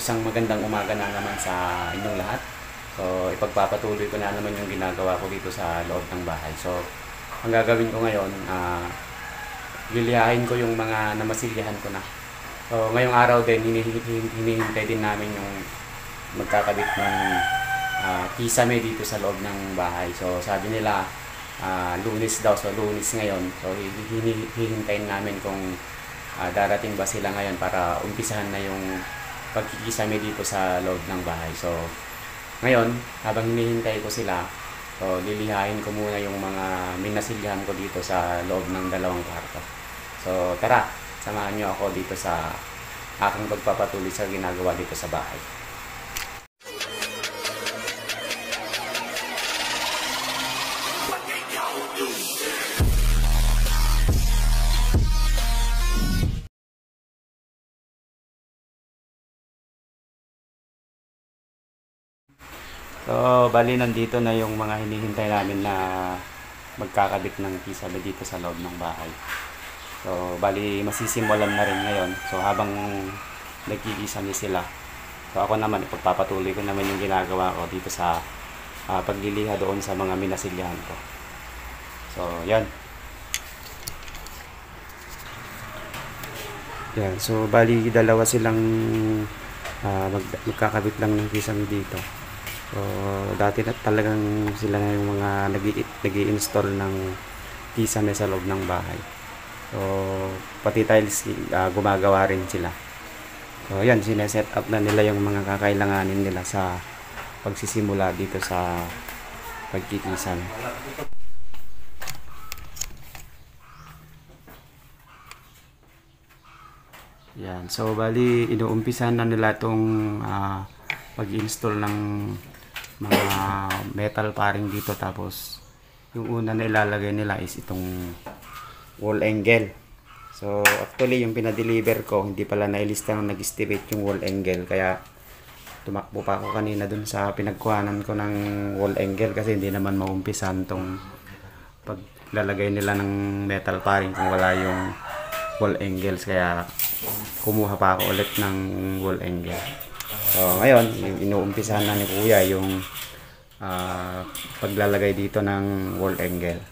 Isang magandang umaga na naman sa inyong lahat. So, ipagpapatuloy ko na naman yung ginagawa ko dito sa loob ng bahay. So, ang gagawin ko ngayon, lilihain ko yung mga namasilyahan ko na. So, ngayong araw din, hinihintay din namin yung magkakabit ng kisame dito sa loob ng bahay. So, sabi nila, Lunes daw. So, Lunes ngayon. So, hihintayin namin kung darating ba sila ngayon para umpisahan na yung pagkikisame dito sa loob ng bahay. So, ngayon, habang hinihintay ko sila, so, lilihain ko muna yung mga minasilyahan ko dito sa loob ng dalawang kwarto. So, tara, samahan nyo ako dito sa aking pagpapatuloy sa ginagawa dito sa bahay. So, bali nandito na yung mga hinihintay namin na magkakabit ng kisame dito sa loob ng bahay. So, bali masisimulan na rin ngayon. So, habang nagkikisame sila, so ako naman, ipagpapatuloy ko naman yung ginagawa ko dito sa pagliliha doon sa mga minasilyahan ko. So, yan. Yan. So, bali dalawa silang magkakabit lang ng kisame dito. So, dati na talagang sila na yung mga nag-i-install ng kisame sa loob ng bahay. So, pati tiles gumagawa rin sila. So, yan, sineset up na nila yung mga kakailanganin nila sa pagsisimula dito sa pagkikisame. Yan, so bali inuumpisahan na nila itong pag-install ng mga metal paring dito, tapos yung una na ilalagay nila is itong wall angle. So actually yung pinadeliver ko hindi pala nailista nung nag-estimate yung wall angle, kaya tumakbo pa ako kanina dun sa pinagkuhanan ko ng wall angle kasi hindi naman maumpisan tong paglalagay nila ng metal paring kung wala yung wall angles, kaya kumuha pa ako ulit ng wall angle. So ngayon inuumpisahan na ni Kuya yung paglalagay dito ng wall angle.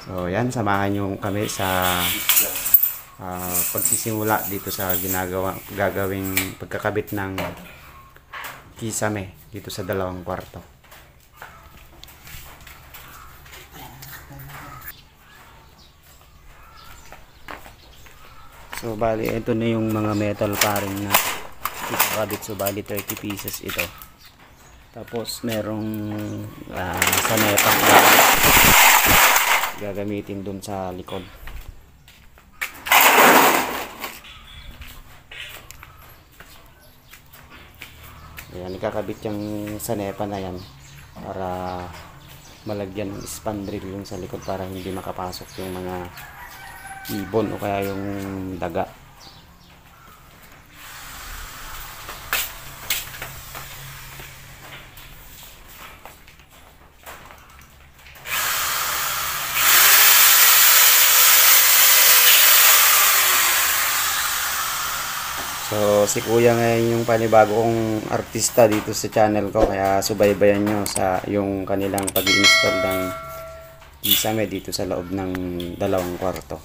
So yan, samahan nyo kami sa pagsisimula dito sa gagawing pagkakabit ng kisame dito sa dalawang kwarto. So bali ito na yung mga metal paring na ikakabit. So bali 30 pieces ito. Tapos merong sanepang gagamitin dun sa likod. Ayan, ikakabit yung sanepa na yan para malagyan ng spandrel yung sa likod para hindi makapasok yung mga ibon o kaya yung daga. So si Kuya ngayon yung panibago kong artista dito sa channel ko, kaya subaybayan nyo sa yung kanilang pag-install ng kisame dito sa loob ng dalawang kwarto.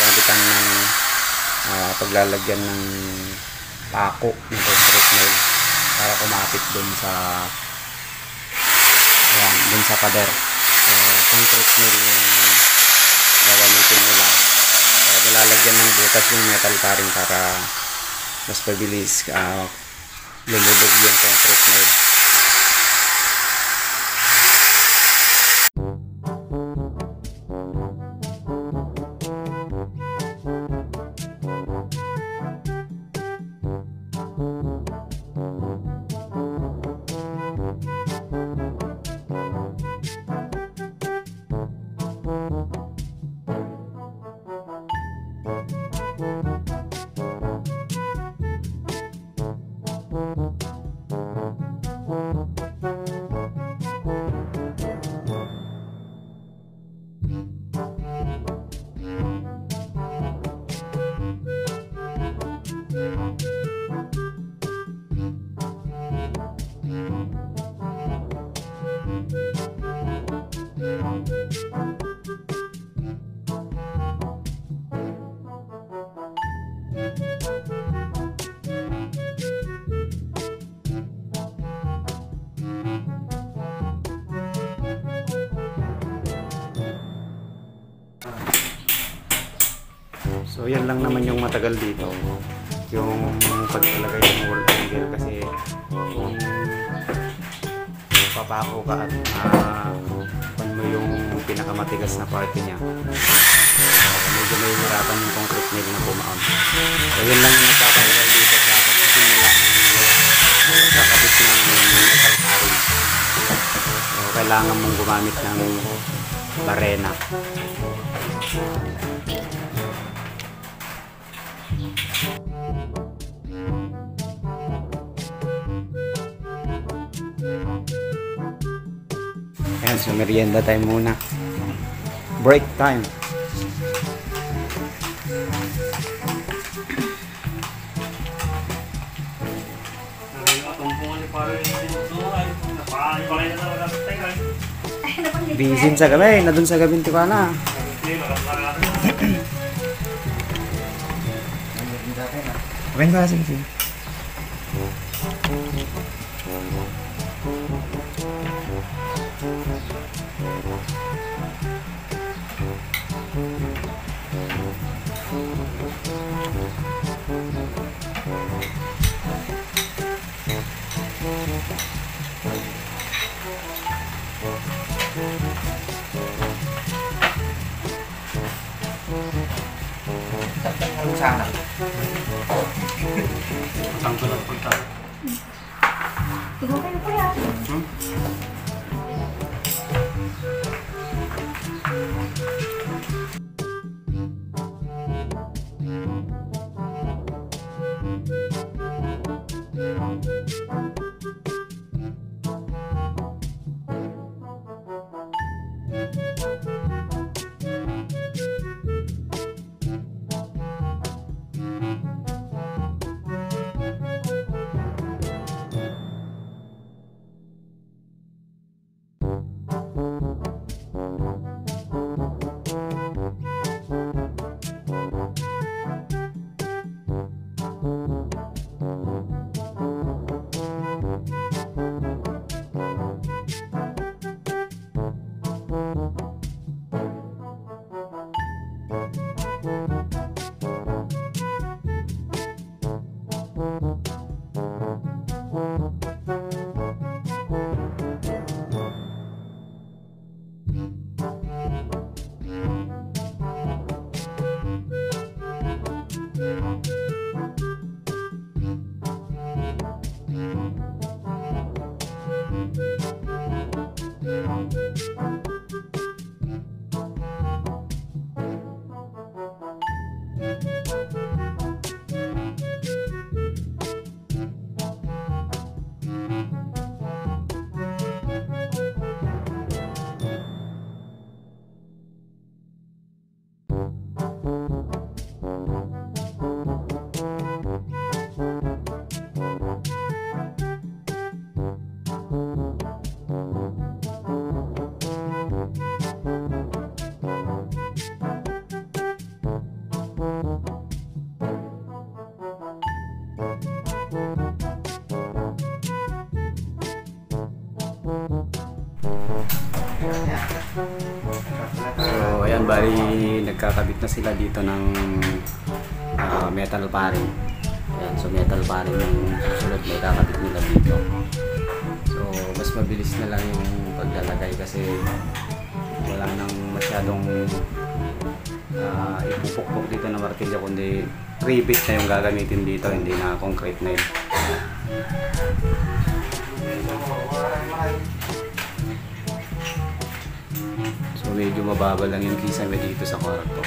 pagkabitan ng paglalagyan ng pako ng concrete nail para kumapit dun sa dun sa pader. Concrete nail yung gagamitin nila. Nilalagyan ng butas yung metal paring para mas pabilis lumubog yung concrete nail. So yan lang naman yung matagal dito, yung paglalagay ng wall angle, kasi kung papako ka at kung mo yung pinakamatigas na parte niya, medyo may hirapan yung concrete nail na bumaon. So yun lang yung nagpapalagal dito sa pagsisimula ng kakabit ng metal paring. So kailangan mong gumamit ng barena. Ayan, so merienda time muna. Break time. Bisin sa gabi, na dun sa gabing Tikana. Okay ba? Sige. Sana. Saan ko lang punta? Ikaw kayo po yan. bali nagkakabit na sila dito ng metal paring. Ayan, so metal paring yung susunod na ikakabit nila dito. So mas mabilis na lang yung paglalagay kasi wala nang masyadong ipupukpok dito na martilyo, kundi 3-bit na yung gagamitin dito, hindi na concrete nail. So medyo mababa lang yung kisame dito sa kwarto.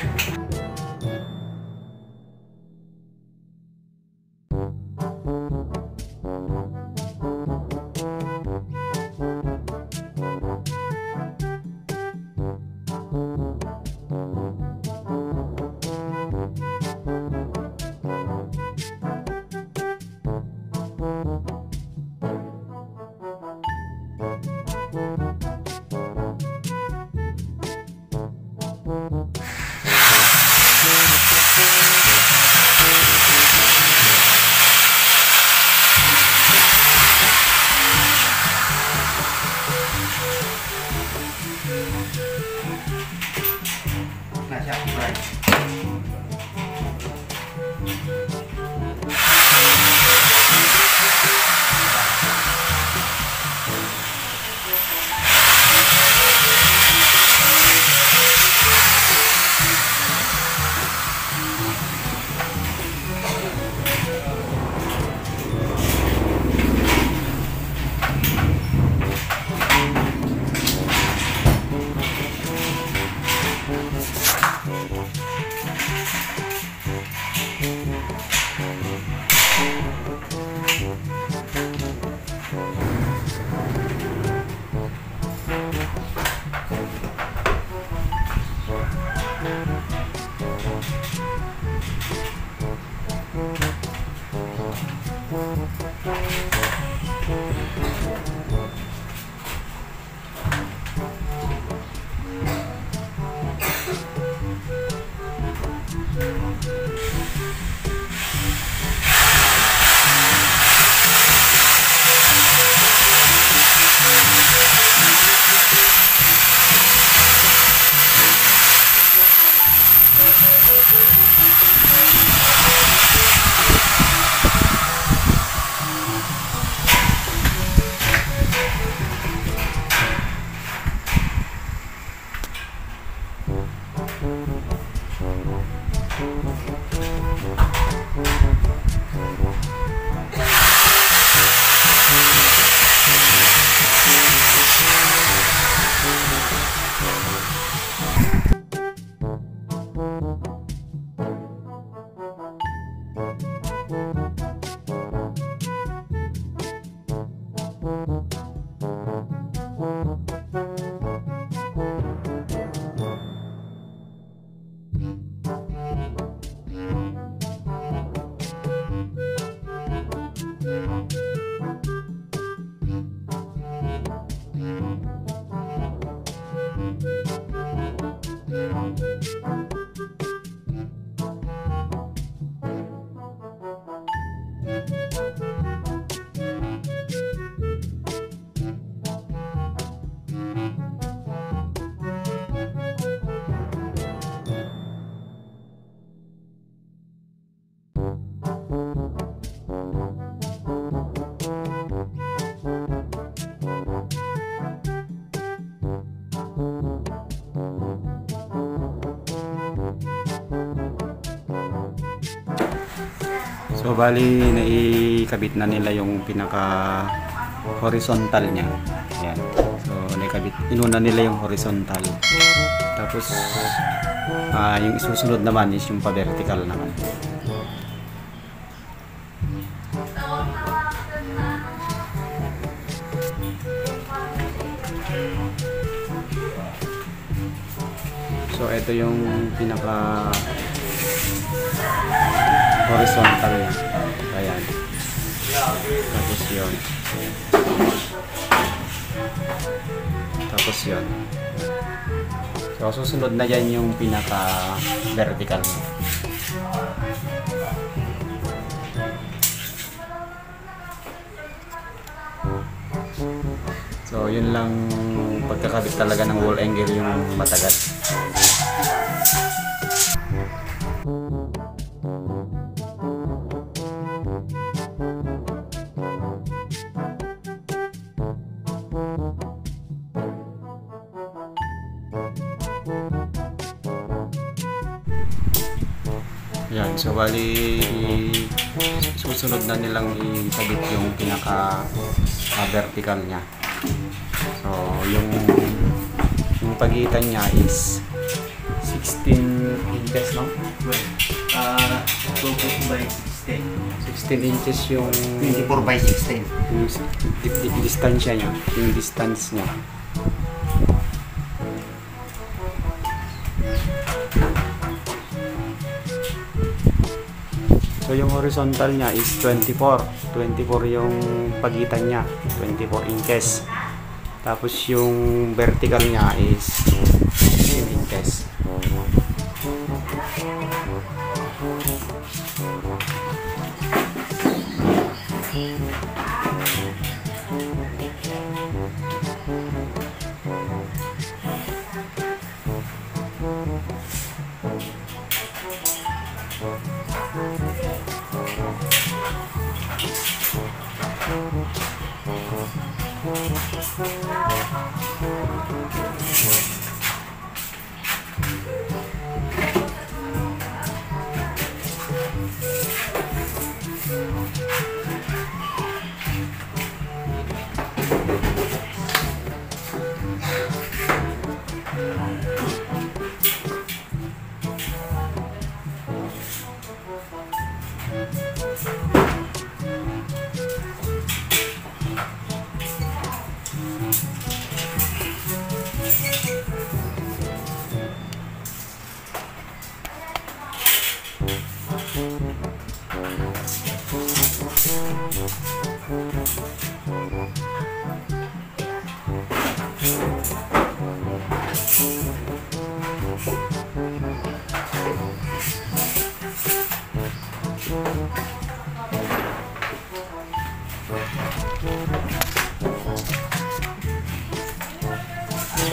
So bali naikabit na nila yung pinaka horizontal niya. Ayan. So naikabit, inuna nila yung horizontal. Tapos yung isusunod naman is yung pa-vertical naman. So ito yung pinaka horizontal niya. Ayan. Tapos yun. Tapos yun. So susunod na yan yung pinaka vertical. So yun lang pagkakabit talaga ng wall angle yung matagal. Yan. So bali susunod na nilang ikabit yung pinaka vertical niya. So yung pagitan niya is 16 inches, no? 2 feet by 16. 16 inches yung 24 by 16. yung distansya niya, yung distance niya. So yung horizontal niya is 24 yung pagitan niya, 24 inches. Tapos yung vertical niya is 16 inches.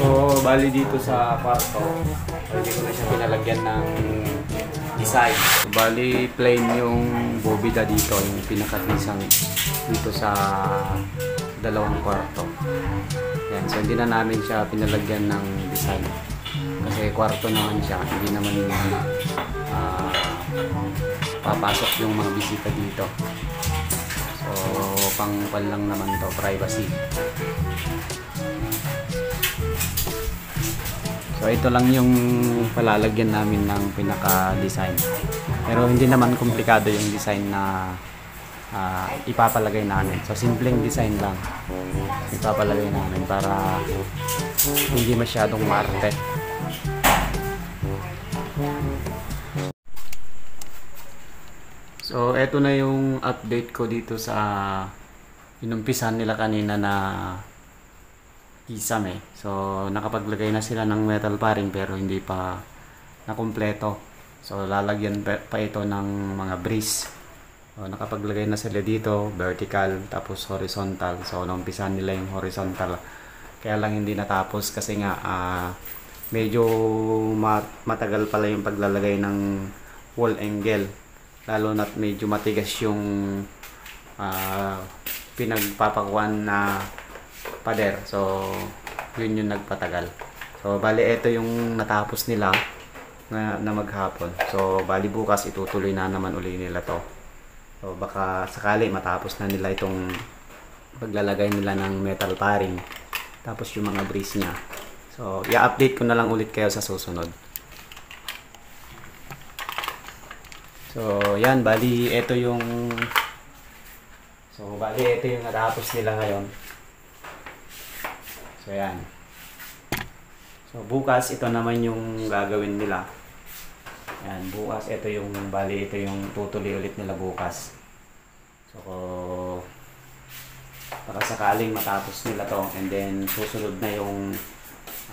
So, bali dito sa kwarto, hindi ko na siya pinalagyan ng design. So, bali plain yung bobida dito, yung pinakatisang dito sa dalawang kwarto. Yan. So, hindi na namin siya pinalagyan ng design. Kasi kwarto naman siya, hindi naman papasok yung mga bisita dito. So, pang lang naman to, privacy. So ito lang yung palalagyan namin ng pinaka-design. Pero hindi naman komplikado yung design na ipapalagay namin. So simpleng design lang ipapalagay namin para hindi masyadong maarte. So eto na yung update ko dito sa inumpisan nila kanina na kisame. So nakapaglagay na sila ng metal paring pero hindi pa nakumpleto. So lalagyan pa ito ng mga brace. So nakapaglagay na sila dito, vertical tapos horizontal. So naumpisan nila yung horizontal. Kaya lang hindi natapos kasi nga medyo matagal pala yung paglalagay ng wall angle. Lalo na't medyo matigas yung pinagpapakuan na pader. So yun yung nagpatagal. So bali ito yung natapos nila na maghapon. So bali bukas itutuloy na naman uli nila to. So baka sakali matapos na nila itong paglalagay nila ng metal paring tapos yung mga brace niya. So i-update ko na lang ulit kayo sa susunod. So yan, bali ito yung natapos nila ngayon. So yan. So bukas ito naman yung gagawin nila. Yan, bukas ito yung tutuloy ulit nila bukas. So baka sakaling matapos nila to and then susunod na yung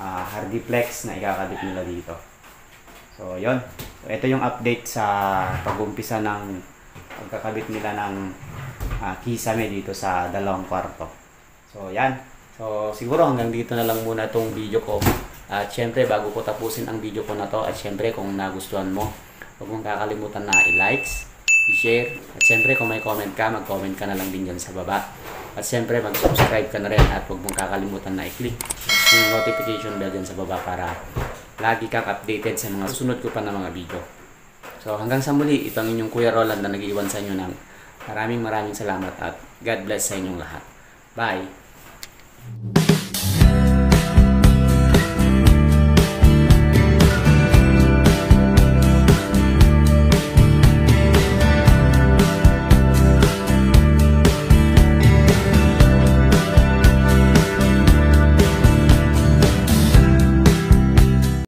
hardiplex na ikakabit nila dito. So yon. So ito yung update sa pag-umpisa ng pagkakabit nila ng kisame dito sa dalawang kwarto. So yan. So siguro hanggang dito na lang muna itong video ko. At syempre bago ko tapusin ang video ko na to, at syempre kung nagustuhan mo, huwag mong kakalimutan na i-likes, i-share, at syempre kung may comment ka, mag-comment ka na lang din dyan sa baba. At syempre mag-subscribe ka na rin at huwag mong kakalimutan na i-click yung notification bell dyan sa baba para lagi kang updated sa mga susunod ko pa na mga video. So So hanggang sa muli, ito ang inyong Kuya Roland na nag-iwan sa inyo ng maraming salamat at God bless sa inyong lahat. Bye!